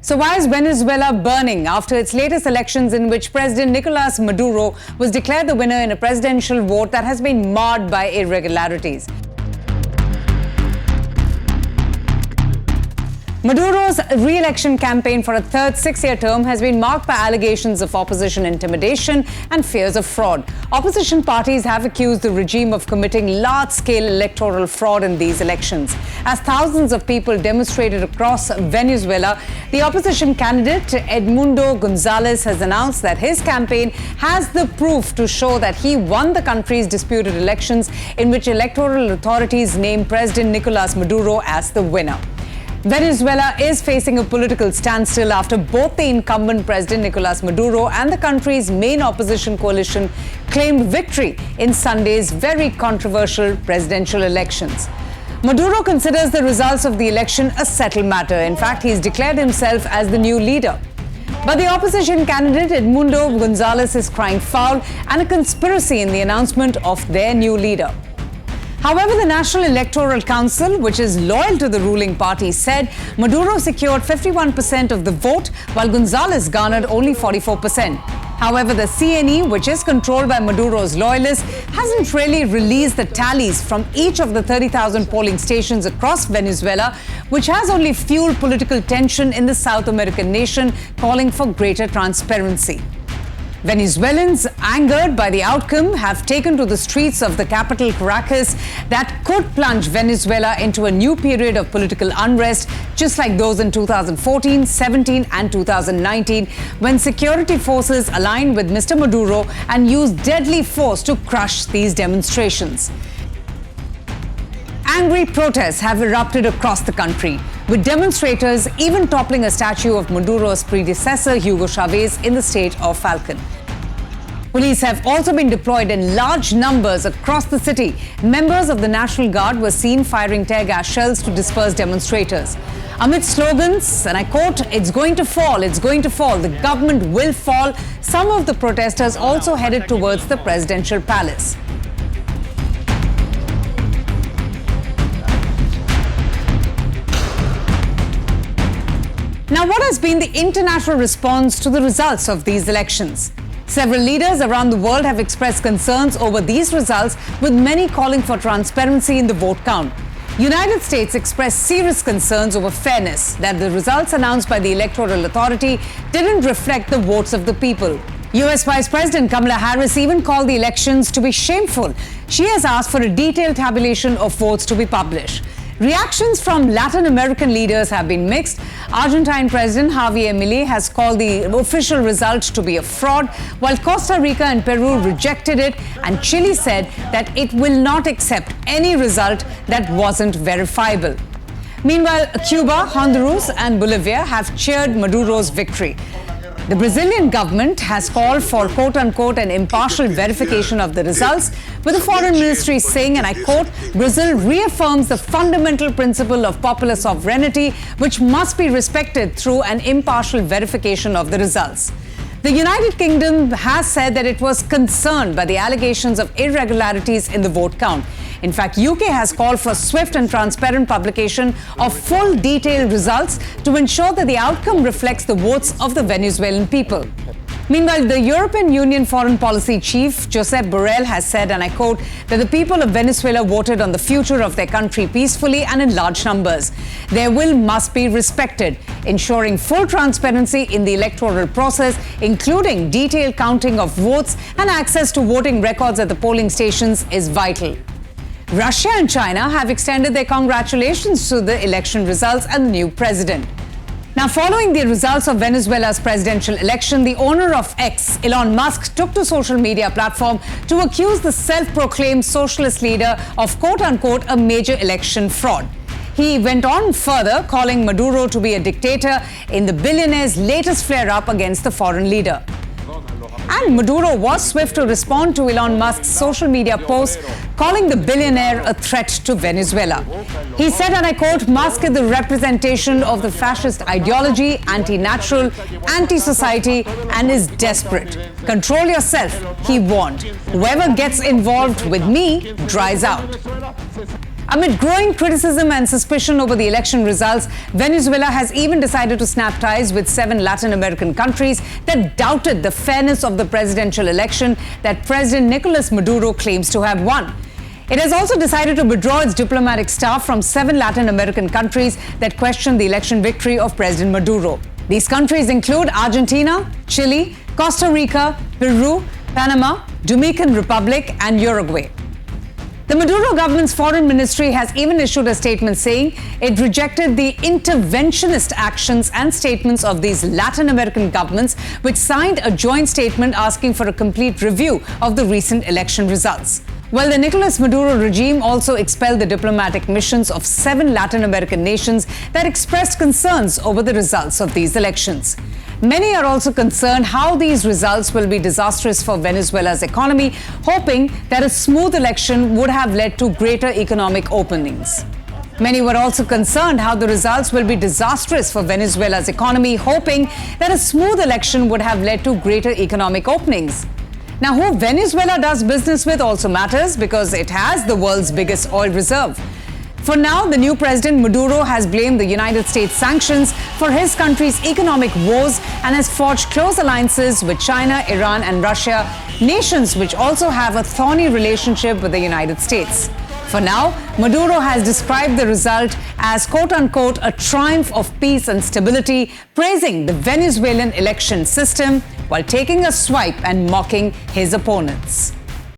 So why is Venezuela burning after its latest elections in which President Nicolás Maduro was declared the winner in a presidential vote that has been marred by irregularities? Maduro's re-election campaign for a third 6-year term has been marked by allegations of opposition intimidation and fears of fraud. Opposition parties have accused the regime of committing large-scale electoral fraud in these elections. As thousands of people demonstrated across Venezuela, the opposition candidate Edmundo Gonzalez has announced that his campaign has the proof to show that he won the country's disputed elections in which electoral authorities named President Nicolás Maduro as the winner. Venezuela is facing a political standstill after both the incumbent President Nicolás Maduro and the country's main opposition coalition claimed victory in Sunday's very controversial presidential elections. Maduro considers the results of the election a settled matter. In fact, he's declared himself as the new leader. But the opposition candidate Edmundo Gonzalez is crying foul and a conspiracy in the announcement of their new leader. However, the National Electoral Council, which is loyal to the ruling party, said Maduro secured 51% of the vote, while Gonzalez garnered only 44%. However, the CNE, which is controlled by Maduro's loyalists, hasn't really released the tallies from each of the 30,000 polling stations across Venezuela, which has only fueled political tension in the South American nation, calling for greater transparency. Venezuelans, angered by the outcome, have taken to the streets of the capital, Caracas, that could plunge Venezuela into a new period of political unrest, just like those in 2014, 17 and 2019, when security forces aligned with Mr. Maduro and used deadly force to crush these demonstrations. Angry protests have erupted across the country, with demonstrators even toppling a statue of Maduro's predecessor, Hugo Chavez, in the state of Falcon. Police have also been deployed in large numbers across the city. Members of the National Guard were seen firing tear gas shells to disperse demonstrators. Amid slogans, and I quote, "It's going to fall, it's going to fall, the government will fall," some of the protesters also headed towards the presidential palace. Now, what has been the international response to the results of these elections? Several leaders around the world have expressed concerns over these results, with many calling for transparency in the vote count. United States expressed serious concerns over fairness, that the results announced by the Electoral Authority didn't reflect the votes of the people. US Vice President Kamala Harris even called the elections to be shameful. She has asked for a detailed tabulation of votes to be published. Reactions from Latin American leaders have been mixed. Argentine President Javier Milei has called the official result to be a fraud, while Costa Rica and Peru rejected it, and Chile said that it will not accept any result that wasn't verifiable. Meanwhile, Cuba, Honduras and Bolivia have cheered Maduro's victory. The Brazilian government has called for quote-unquote an impartial verification of the results, with the foreign ministry saying, and I quote, "Brazil reaffirms the fundamental principle of popular sovereignty, which must be respected through an impartial verification of the results." The United Kingdom has said that it was concerned by the allegations of irregularities in the vote count. In fact, UK has called for swift and transparent publication of full detailed results to ensure that the outcome reflects the votes of the Venezuelan people. Meanwhile, the European Union Foreign Policy Chief, Josep Borrell, has said, and I quote, that the people of Venezuela voted on the future of their country peacefully and in large numbers. Their will must be respected. Ensuring full transparency in the electoral process, including detailed counting of votes and access to voting records at the polling stations, is vital. Russia and China have extended their congratulations to the election results and the new president. Now, following the results of Venezuela's presidential election, the owner of X, Elon Musk, took to social media platform to accuse the self-proclaimed socialist leader of quote-unquote a major election fraud. He went on further, calling Maduro to be a dictator in the billionaire's latest flare-up against the foreign leader. And Maduro was swift to respond to Elon Musk's social media post, calling the billionaire a threat to Venezuela. He said, and I quote, "Musk is the representation of the fascist ideology, anti-natural, anti-society, and is desperate. Control yourself," he warned. "Whoever gets involved with me dries out." Amid growing criticism and suspicion over the election results, Venezuela has even decided to snap ties with 7 Latin American countries that doubted the fairness of the presidential election that President Nicolás Maduro claims to have won. It has also decided to withdraw its diplomatic staff from 7 Latin American countries that questioned the election victory of President Maduro. These countries include Argentina, Chile, Costa Rica, Peru, Panama, Dominican Republic, and Uruguay. The Maduro government's foreign ministry has even issued a statement saying it rejected the interventionist actions and statements of these Latin American governments, which signed a joint statement asking for a complete review of the recent election results. Well, the Nicolás Maduro regime also expelled the diplomatic missions of 7 Latin American nations that expressed concerns over the results of these elections. Many are also concerned how these results will be disastrous for Venezuela's economy, hoping that a smooth election would have led to greater economic openings. Many were also concerned how the results will be disastrous for Venezuela's economy, hoping that a smooth election would have led to greater economic openings. Now, who Venezuela does business with also matters because it has the world's biggest oil reserve. For now, the new President Maduro has blamed the United States sanctions for his country's economic woes and has forged close alliances with China, Iran, and Russia, nations which also have a thorny relationship with the United States. For now, Maduro has described the result as quote-unquote a triumph of peace and stability, praising the Venezuelan election system while taking a swipe and mocking his opponents.